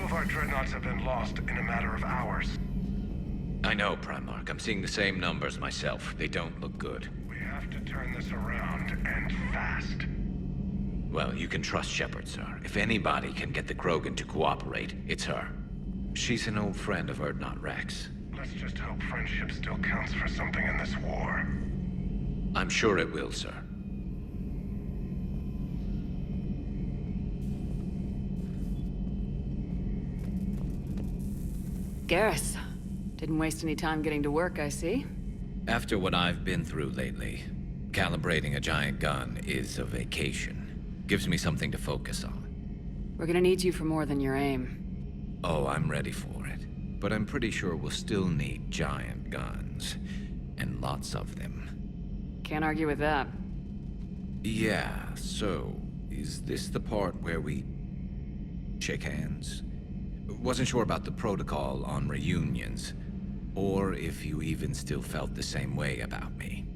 of our dreadnoughts have been lost in a matter of hours. I know, Primarch. I'm seeing the same numbers myself. They don't look good. We have to turn this around, and fast. Well, you can trust Shepard, sir. If anybody can get the Krogan to cooperate, it's her. She's an old friend of Urdnot Rex. Let's just hope friendship still counts for something in this war. I'm sure it will, sir. Garrus. Didn't waste any time getting to work, I see. After what I've been through lately, calibrating a giant gun is a vacation. Gives me something to focus on. We're gonna need you for more than your aim. Oh, I'm ready for it. But I'm pretty sure we'll still need giant guns. And lots of them. Can't argue with that. Yeah, so... is this the part where we... shake hands? Wasn't sure about the protocol on reunions. Or if you even still felt the same way about me.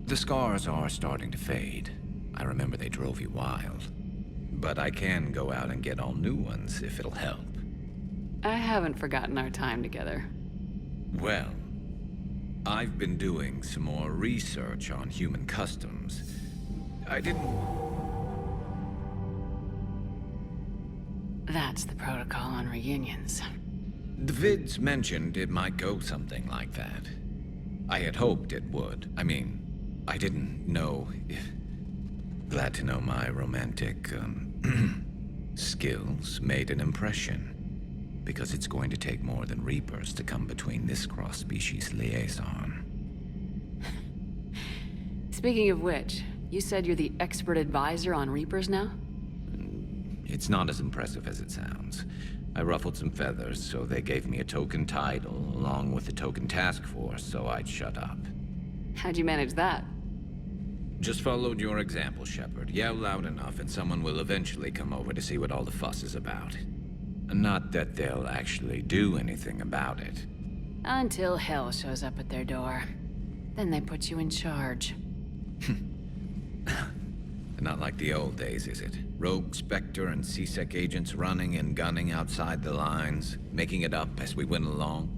The scars are starting to fade. I remember they drove you wild. But I can go out and get all new ones if it'll help. I haven't forgotten our time together. Well, I've been doing some more research on human customs. I didn't... That's the protocol on reunions. The vids mentioned it might go something like that. I had hoped it would. I mean, I didn't know if... Glad to know my romantic, skills made an impression. Because it's going to take more than Reapers to come between this cross-species liaison. Speaking of which, you said you're the expert advisor on Reapers now? It's not as impressive as it sounds. I ruffled some feathers, so they gave me a token title, along with a token task force, so I'd shut up. How'd you manage that? Just followed your example, Shepard. Yell loud enough, and someone will eventually come over to see what all the fuss is about. Not that they'll actually do anything about it. Until hell shows up at their door. Then they put you in charge. Not like the old days, is it? Rogue Spectre and C-Sec agents running and gunning outside the lines, making it up as we went along.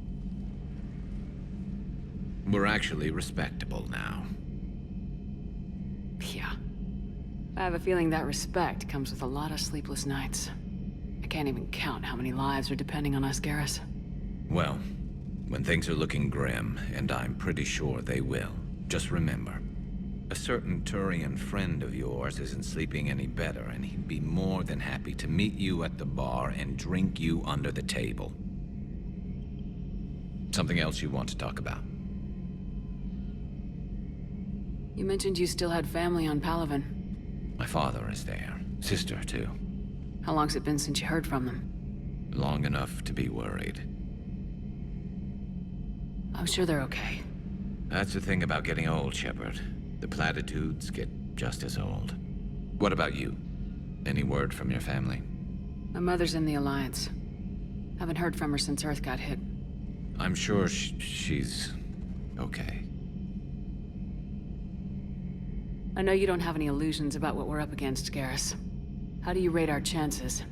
We're actually respectable now. Yeah. I have a feeling that respect comes with a lot of sleepless nights. I can't even count how many lives are depending on us, Garrus. Well, when things are looking grim, and I'm pretty sure they will, just remember, a certain Turian friend of yours isn't sleeping any better, and he'd be more than happy to meet you at the bar and drink you under the table. Something else you want to talk about? You mentioned you still had family on Palaven. My father is there. Sister, too. How long's it been since you heard from them? Long enough to be worried. I'm sure they're okay. That's the thing about getting old, Shepard. The platitudes get just as old. What about you? Any word from your family? My mother's in the Alliance. Haven't heard from her since Earth got hit. I'm sure she's... okay. I know you don't have any illusions about what we're up against, Garrus. How do you rate our chances?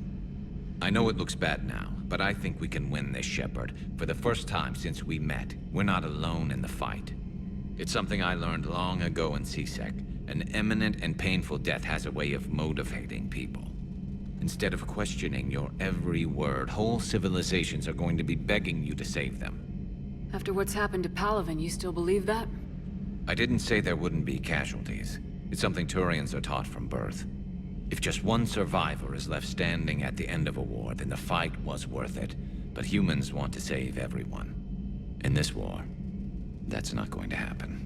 I know it looks bad now, but I think we can win this, Shepard. For the first time since we met, we're not alone in the fight. It's something I learned long ago in C-Sec. An imminent and painful death has a way of motivating people. Instead of questioning your every word, whole civilizations are going to be begging you to save them. After what's happened to Palaven, you still believe that? I didn't say there wouldn't be casualties. It's something Turians are taught from birth. If just one survivor is left standing at the end of a war, then the fight was worth it. But humans want to save everyone. In this war, that's not going to happen.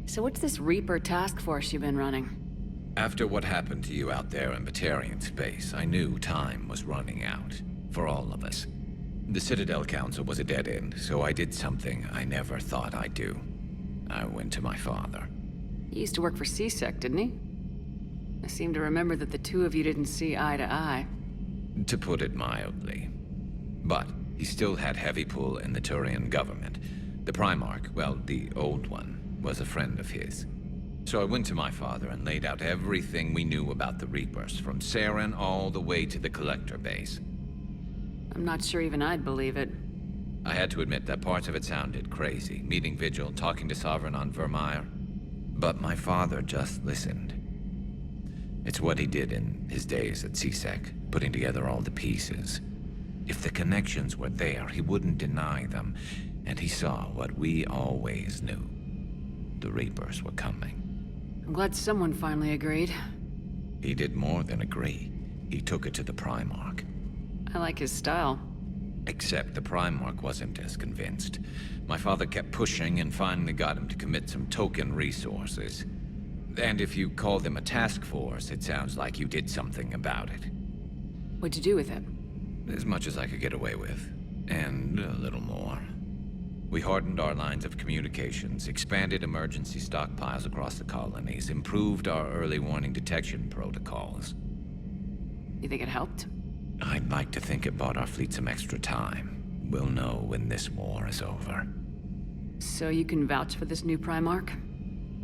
So what's this Reaper task force you've been running? After what happened to you out there in Batarian space, I knew time was running out. For all of us. The Citadel Council was a dead end, so I did something I never thought I'd do. I went to my father. He used to work for C-Sec, didn't he? I seem to remember that the two of you didn't see eye to eye. To put it mildly. But he still had heavy pull in the Turian government. The Primarch, well, the old one, was a friend of his. So I went to my father and laid out everything we knew about the Reapers, from Saren all the way to the Collector base. I'm not sure even I'd believe it. I had to admit that parts of it sounded crazy, meeting Vigil, talking to Sovereign on Vermeer. But my father just listened. It's what he did in his days at CSEC, putting together all the pieces. If the connections were there, he wouldn't deny them, and he saw what we always knew. The Reapers were coming. I'm glad someone finally agreed. He did more than agree. He took it to the Primarch. I like his style. Except the Primarch wasn't as convinced. My father kept pushing and finally got him to commit some token resources. And if you call them a task force, it sounds like you did something about it. What'd you do with it? As much as I could get away with. And a little more. We hardened our lines of communications, expanded emergency stockpiles across the colonies, improved our early warning detection protocols. You think it helped? I'd like to think it bought our fleet some extra time. We'll know when this war is over. So you can vouch for this new Primarch?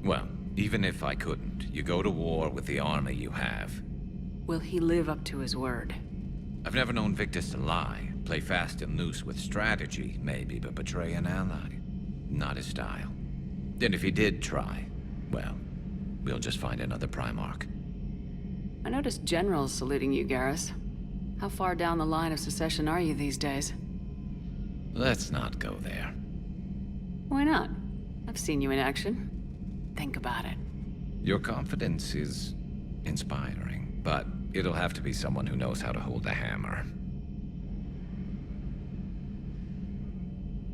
Well, even if I couldn't, you go to war with the army you have. Will he live up to his word? I've never known Victus to lie. Play fast and loose with strategy, maybe, but betray an ally. Not his style. And if he did try, well, we'll just find another Primarch. I noticed generals saluting you, Garrus. How far down the line of secession are you these days? Let's not go there. Why not? I've seen you in action. Think about it. Your confidence is inspiring, but it'll have to be someone who knows how to hold a hammer.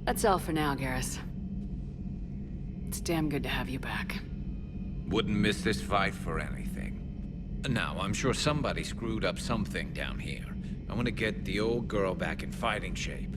That's all for now, Garrus. It's damn good to have you back. Wouldn't miss this fight for anything. Now, I'm sure somebody screwed up something down here. I want to get the old girl back in fighting shape.